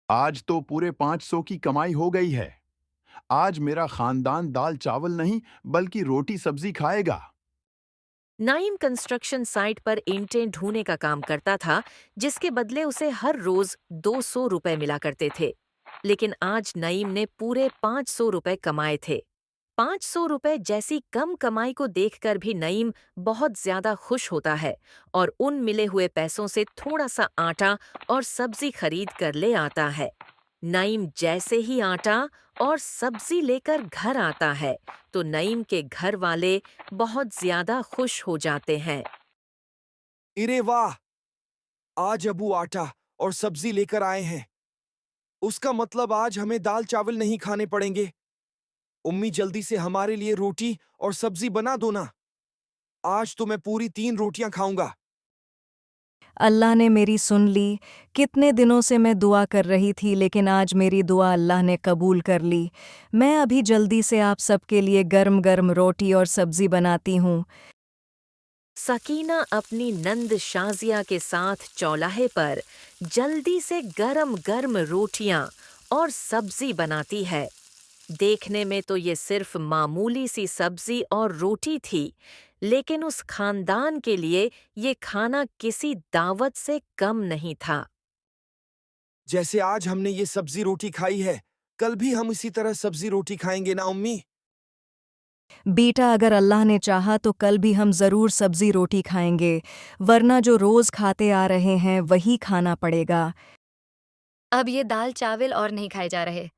आज तो पूरे 500 की कमाई हो गई है। आज मेरा खानदान दाल चावल नहीं बल्कि रोटी सब्जी खाएगा। नाइम कंस्ट्रक्शन साइट पर ईंटें ढोने का काम करता था, जिसके बदले उसे हर रोज 200 रुपए मिला करते थे। लेकिन आज नईम ने पूरे 500 रुपए कमाए थे। 500 रुपए जैसी कम कमाई को देखकर भी नईम बहुत ज्यादा खुश होता है और उन मिले हुए पैसों से थोड़ा सा आटा और सब्जी खरीद कर ले आता है। नईम जैसे ही आटा और सब्जी लेकर घर आता है, तो नईम के घर वाले बहुत ज्यादा खुश हो जाते हैं। अरे वाह! आज अबू आटा और सब्जी लेकर आए हैं। उसका मतलब आज हमें दाल चावल नहीं खाने पड़ेंगे। उम्मी जल्दी से हमारे लिए रोटी और सब्जी बना दो ना। आज तो मैं पूरी 3 रोटियां खाऊंगा। अल्लाह ने मेरी सुन ली। कितने दिनों से मैं दुआ कर रही थी, लेकिन आज मेरी दुआ अल्लाह ने कबूल कर ली। मैं अभी जल्दी से आप सबके लिए गर्म-गर्म रोटी और सब्ज़ी बनाती हूँ। सकीना अपनी नंद शाजिया के साथ चौलाहे पर जल्दी से गरम गरम रोटियां और सब्जी बनाती है। देखने में तो ये सिर्फ मामूली सी सब्जी और रोटी थी, लेकिन उस खानदान के लिए ये खाना किसी दावत से कम नहीं था। जैसे आज हमने ये सब्जी रोटी खाई है, कल भी हम इसी तरह सब्जी रोटी खाएंगे ना उम्मी? बेटा, अगर अल्लाह ने चाहा तो कल भी हम ज़रूर सब्ज़ी रोटी खाएंगे, वरना जो रोज़ खाते आ रहे हैं वही खाना पड़ेगा। अब ये दाल चावल और नहीं खाए जा रहे।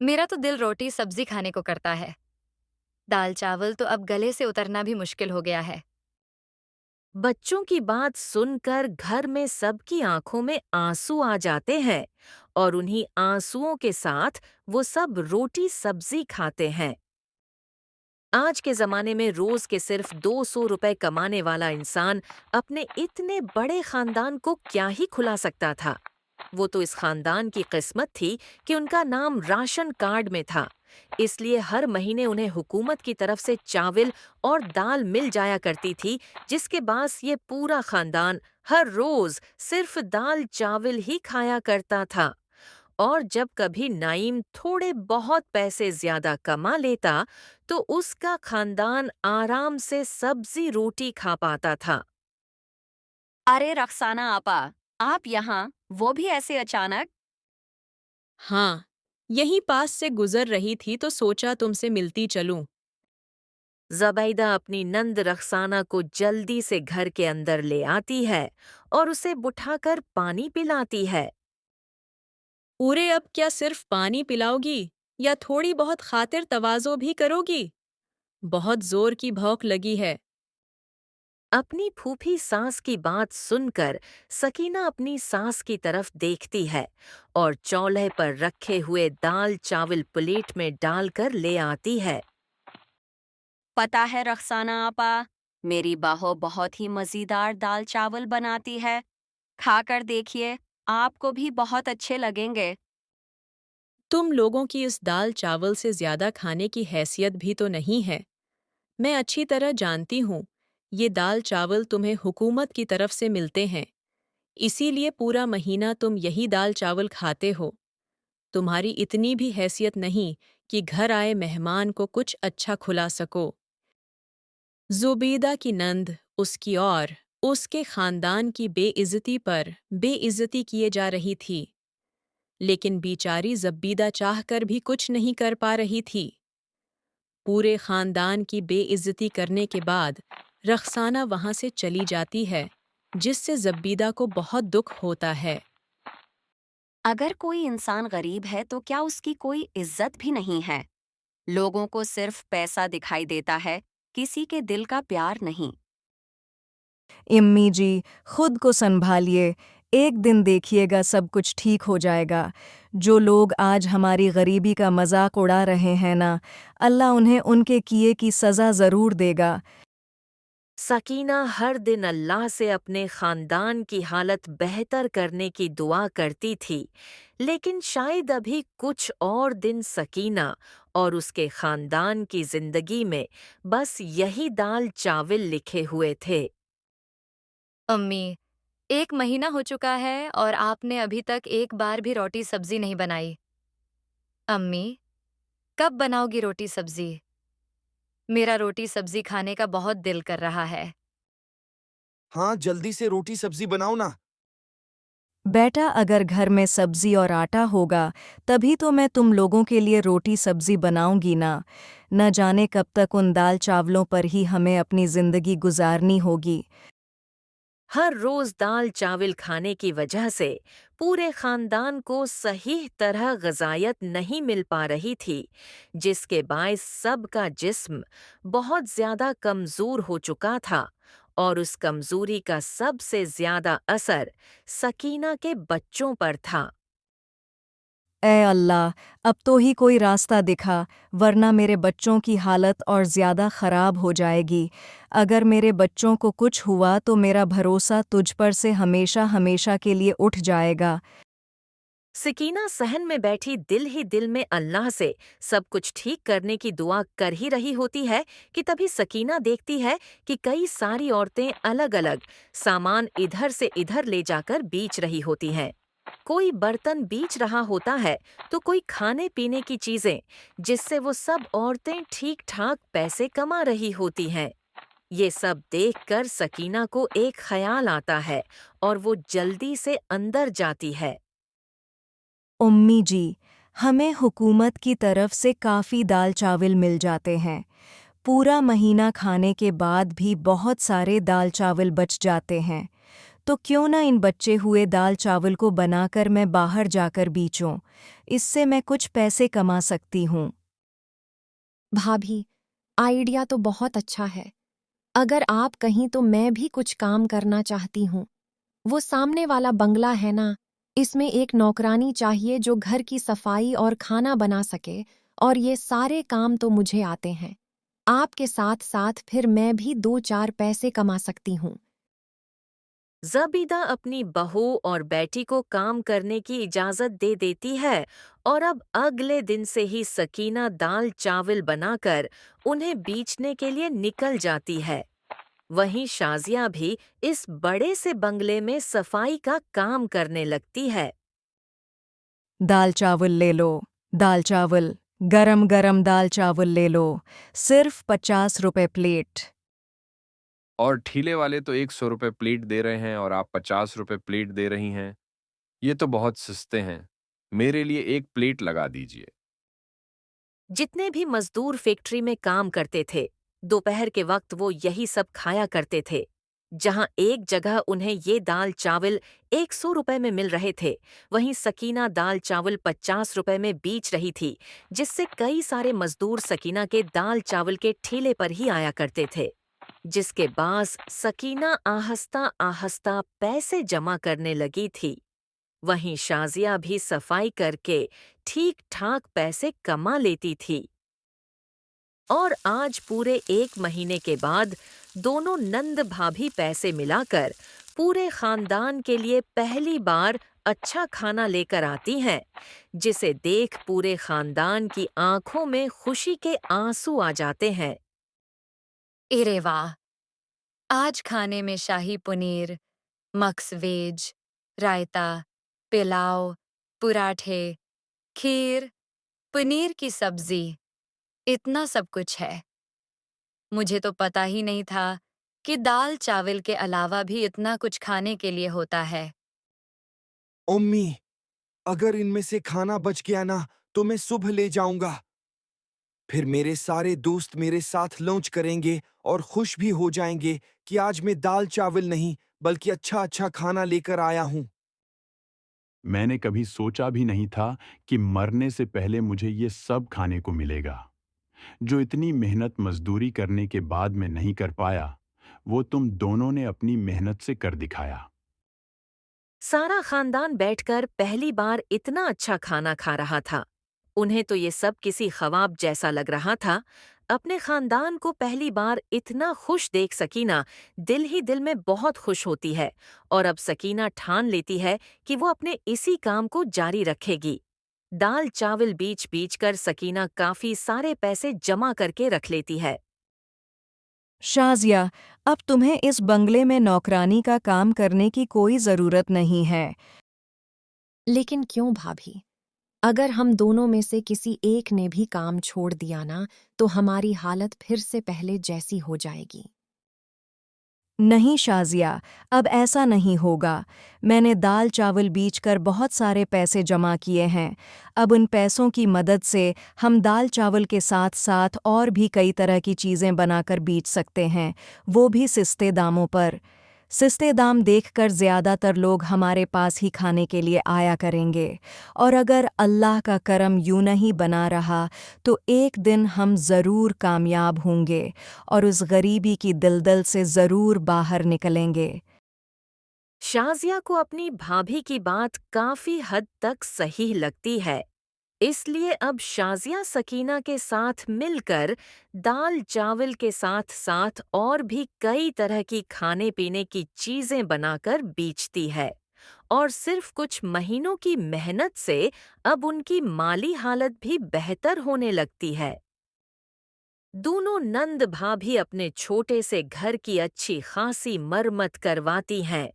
मेरा तो दिल रोटी सब्जी खाने को करता है। दाल चावल तो अब गले से उतरना भी मुश्किल हो गया है। बच्चों की बात सुनकर घर में सबकी आंखों में आंसू आ जाते हैं और उन्हीं आंसुओं के साथ वो सब रोटी सब्जी खाते हैं। आज के जमाने में रोज के सिर्फ 200 रुपए कमाने वाला इंसान अपने इतने बड़े खानदान को क्या ही खुला सकता था। वो तो इस खानदान की किस्मत थी कि उनका नाम राशन कार्ड में था, इसलिए हर महीने उन्हें हुकूमत की तरफ से चावल और दाल मिल जाया करती थी, जिसके बास ये पूरा खानदान हर रोज सिर्फ दाल चावल ही खाया करता था। और जब कभी नाइम थोड़े बहुत पैसे ज्यादा कमा लेता, तो उसका खानदान आराम से सब्जी रोटी खा पाता था। अरे रक्साना आपा, आप यहाँ, वो भी ऐसे अचानक? हाँ, यहीं पास से गुजर रही थी तो सोचा तुमसे मिलती चलूं। ज़बैदा अपनी नंद रखसाना को जल्दी से घर के अंदर ले आती है और उसे बुठाकर पानी पिलाती है। पूरे अब क्या सिर्फ पानी पिलाओगी या थोड़ी बहुत खातिर तवाज़ो भी करोगी? बहुत जोर की भौंक लगी है। अपनी फूफी सास की बात सुनकर सकीना अपनी सास की तरफ देखती है और चौल्हे पर रखे हुए दाल चावल प्लेट में डालकर ले आती है। पता है रक्साना आपा, मेरी बहू बहुत ही मज़ेदार दाल चावल बनाती है। खाकर देखिए, आपको भी बहुत अच्छे लगेंगे। तुम लोगों की इस दाल चावल से ज्यादा खाने की हैसियत भी तो नहीं है। मैं अच्छी तरह जानती हूँ, ये दाल चावल तुम्हें हुकूमत की तरफ से मिलते हैं, इसीलिए पूरा महीना तुम यही दाल चावल खाते हो। तुम्हारी इतनी भी हैसियत नहीं कि घर आए मेहमान को कुछ अच्छा खुला सको। जुबैदा की नंद, उसकी और उसके खानदान की बेइज्जती पर बेइज्जती किए जा रही थी, लेकिन बेचारी जब्बीदा चाहकर भी कुछ नहीं कर पा रही थी। पूरे खानदान की बेइज्जती करने के बाद रख्साना वहां से चली जाती है, जिससे जब्बीदा को बहुत दुख होता है। अगर कोई इंसान गरीब है तो क्या उसकी कोई इज्जत भी नहीं है? लोगों को सिर्फ पैसा दिखाई देता है, किसी के दिल का प्यार नहीं। इम्मी जी, खुद को संभालिए। एक दिन देखिएगा सब कुछ ठीक हो जाएगा। जो लोग आज हमारी गरीबी का मजाक उड़ा रहे हैं ना, अल्लाह उन्हें उनके किए की सज़ा ज़रूर देगा। सकीना हर दिन अल्लाह से अपने खानदान की हालत बेहतर करने की दुआ करती थी, लेकिन शायद अभी कुछ और दिन सकीना और उसके खानदान की जिंदगी में बस यही दाल चावल लिखे हुए थे। अम्मी, 1 महीना हो चुका है और आपने अभी तक एक बार भी रोटी सब्जी नहीं बनाई। अम्मी, कब बनाओगी रोटी सब्जी? मेरा रोटी सब्जी खाने का बहुत दिल कर रहा है। हाँ, जल्दी से रोटी सब्जी बनाओ ना। बेटा, अगर घर में सब्जी और आटा होगा तभी तो मैं तुम लोगों के लिए रोटी सब्जी बनाऊंगी ना। न जाने कब तक उन दाल चावलों पर ही हमें अपनी जिंदगी गुजारनी होगी। हर रोज दाल चावल खाने की वजह से पूरे खानदान को सही तरह ग़िज़ायत नहीं मिल पा रही थी, जिसके बायस सबका जिस्म बहुत ज्यादा कमजोर हो चुका था और उस कमजोरी का सबसे ज्यादा असर सकीना के बच्चों पर था। ए अल्लाह, अब तो ही कोई रास्ता दिखा, वरना मेरे बच्चों की हालत और ज़्यादा ख़राब हो जाएगी। अगर मेरे बच्चों को कुछ हुआ तो मेरा भरोसा तुझ पर से हमेशा हमेशा के लिए उठ जाएगा। सकीना सहन में बैठी दिल ही दिल में अल्लाह से सब कुछ ठीक करने की दुआ कर ही रही होती है कि तभी सकीना देखती है कि कई सारी औरतें अलग अलग सामान इधर से इधर ले जाकर बेच रही होती हैं। कोई बर्तन बेच रहा होता है तो कोई खाने पीने की चीजें, जिससे वो सब औरतें ठीक ठाक पैसे कमा रही होती हैं। ये सब देखकर सकीना को एक ख्याल आता है और वो जल्दी से अंदर जाती है। उम्मी जी, हमें हुकूमत की तरफ से काफ़ी दाल चावल मिल जाते हैं। पूरा महीना खाने के बाद भी बहुत सारे दाल चावल बच जाते हैं। तो क्यों ना इन बचे हुए दाल चावल को बनाकर मैं बाहर जाकर बेचूं। इससे मैं कुछ पैसे कमा सकती हूँ। भाभी, आइडिया तो बहुत अच्छा है। अगर आप कहीं तो मैं भी कुछ काम करना चाहती हूँ। वो सामने वाला बंगला है ना, इसमें एक नौकरानी चाहिए जो घर की सफाई और खाना बना सके, और ये सारे काम तो मुझे आते हैं। आपके साथ साथ फिर मैं भी 2-4 पैसे कमा सकती हूँ। ज़बीदा अपनी बहू और बेटी को काम करने की इजाज़त दे देती है और अब अगले दिन से ही सकीना दाल चावल बनाकर उन्हें बेचने के लिए निकल जाती है। वहीं शाजिया भी इस बड़े से बंगले में सफाई का काम करने लगती है। दाल चावल ले लो, दाल चावल, गरम गरम दाल चावल ले लो, सिर्फ 50 रुपए प्लेट। और ठेले वाले तो 100 रुपए प्लेट दे रहे हैं और आप 50 रुपए प्लेट दे रही हैं। ये तो बहुत सस्ते हैं। मेरे लिए एक प्लेट लगा दीजिए। जितने भी मजदूर फैक्ट्री में काम करते थे, दोपहर के वक्त वो यही सब खाया करते थे। जहां एक जगह उन्हें ये दाल चावल 100 रुपए में मिल रहे थे, वहीं सकीना दाल चावल 50 रुपए में बेच रही थी, जिससे कई सारे मजदूर सकीना के दाल चावल के ठेले पर ही आया करते थे। जिसके बास सकीना आहस्ता आहस्ता पैसे जमा करने लगी थी। वहीं शाजिया भी सफाई करके ठीक ठाक पैसे कमा लेती थी। और आज पूरे 1 महीने के बाद दोनों नंद भाभी पैसे मिलाकर पूरे खानदान के लिए पहली बार अच्छा खाना लेकर आती हैं, जिसे देख पूरे खानदान की आंखों में खुशी के आंसू आ जाते हैं। अरे वाह! आज खाने में शाही पनीर, मक्स वेज, रायता, पुलाव, पराठे, खीर, पनीर की सब्जी, इतना सब कुछ है। मुझे तो पता ही नहीं था कि दाल चावल के अलावा भी इतना कुछ खाने के लिए होता है। उम्मी, अगर इनमें से खाना बच गया ना, तो मैं सुबह ले जाऊंगा। फिर मेरे सारे दोस्त मेरे साथ लंच करेंगे और खुश भी हो जाएंगे कि आज मैं दाल चावल नहीं बल्कि अच्छा अच्छा खाना लेकर आया हूँ। मैंने कभी सोचा भी नहीं था कि मरने से पहले मुझे ये सब खाने को मिलेगा। जो इतनी मेहनत मजदूरी करने के बाद मैं नहीं कर पाया, वो तुम दोनों ने अपनी मेहनत से कर दिखाया। सारा खानदान बैठकर पहली बार इतना अच्छा खाना खा रहा था। उन्हें तो ये सब किसी ख्वाब जैसा लग रहा था। अपने खानदान को पहली बार इतना खुश देख सकीना दिल ही दिल में बहुत खुश होती है और अब सकीना ठान लेती है कि वो अपने इसी काम को जारी रखेगी। दाल चावल बीच बीच कर सकीना काफी सारे पैसे जमा करके रख लेती है। शाजिया, अब तुम्हें इस बंगले में नौकरानी का काम करने की कोई ज़रूरत नहीं है। लेकिन क्यों भाभी? अगर हम दोनों में से किसी एक ने भी काम छोड़ दिया ना, तो हमारी हालत फिर से पहले जैसी हो जाएगी। नहीं शाजिया, अब ऐसा नहीं होगा। मैंने दाल चावल बेचकर बहुत सारे पैसे जमा किए हैं। अब उन पैसों की मदद से हम दाल चावल के साथ साथ और भी कई तरह की चीज़ें बनाकर बेच सकते हैं, वो भी सस्ते दामों पर। सस्ते दाम देखकर ज़्यादातर लोग हमारे पास ही खाने के लिए आया करेंगे। और अगर अल्लाह का करम यूं नहीं बना रहा, तो एक दिन हम ज़रूर कामयाब होंगे और उस गरीबी की दलदल से ज़रूर बाहर निकलेंगे। शाजिया को अपनी भाभी की बात काफी हद तक सही लगती है। इसलिए अब शाजिया सकीना के साथ मिलकर दाल चावल के साथ साथ और भी कई तरह की खाने पीने की चीजें बनाकर बेचती है। और सिर्फ कुछ महीनों की मेहनत से अब उनकी माली हालत भी बेहतर होने लगती है। दोनों नंद भाभी अपने छोटे से घर की अच्छी खासी मरम्मत करवाती हैं।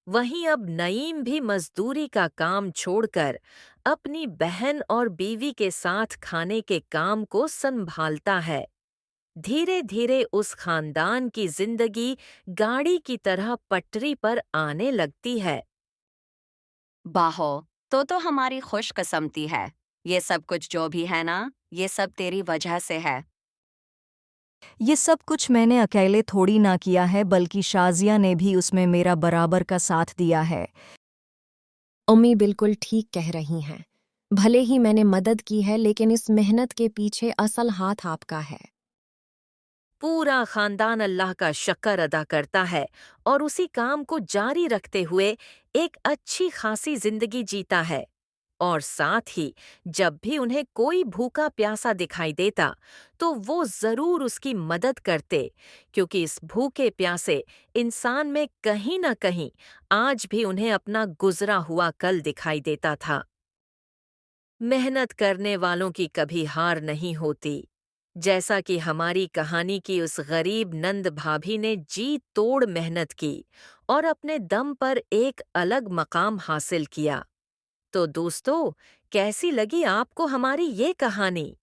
वहीं अब नईम भी मजदूरी का काम छोड़कर अपनी बहन और बीवी के साथ खाने के काम को संभालता है। धीरे धीरे उस खानदान की जिंदगी गाड़ी की तरह पटरी पर आने लगती है। बाहो, तो हमारी खुशकिस्मती है। ये सब कुछ जो भी है ना, ये सब तेरी वजह से है। ये सब कुछ मैंने अकेले थोड़ी ना किया है, बल्कि शाजिया ने भी उसमें मेरा बराबर का साथ दिया है। अम्मी बिल्कुल ठीक कह रही हैं। भले ही मैंने मदद की है, लेकिन इस मेहनत के पीछे असल हाथ आपका है। पूरा खानदान अल्लाह का शक्र अदा करता है और उसी काम को जारी रखते हुए एक अच्छी खासी जिंदगी जीता है। और साथ ही जब भी उन्हें कोई भूखा प्यासा दिखाई देता तो वो जरूर उसकी मदद करते, क्योंकि इस भूखे प्यासे इंसान में कहीं न कहीं आज भी उन्हें अपना गुजरा हुआ कल दिखाई देता था। मेहनत करने वालों की कभी हार नहीं होती। जैसा कि हमारी कहानी की उस गरीब नंद भाभी ने जी तोड़ मेहनत की और अपने दम पर एक अलग मकाम हासिल किया। तो दोस्तों, कैसी लगी आपको हमारी ये कहानी?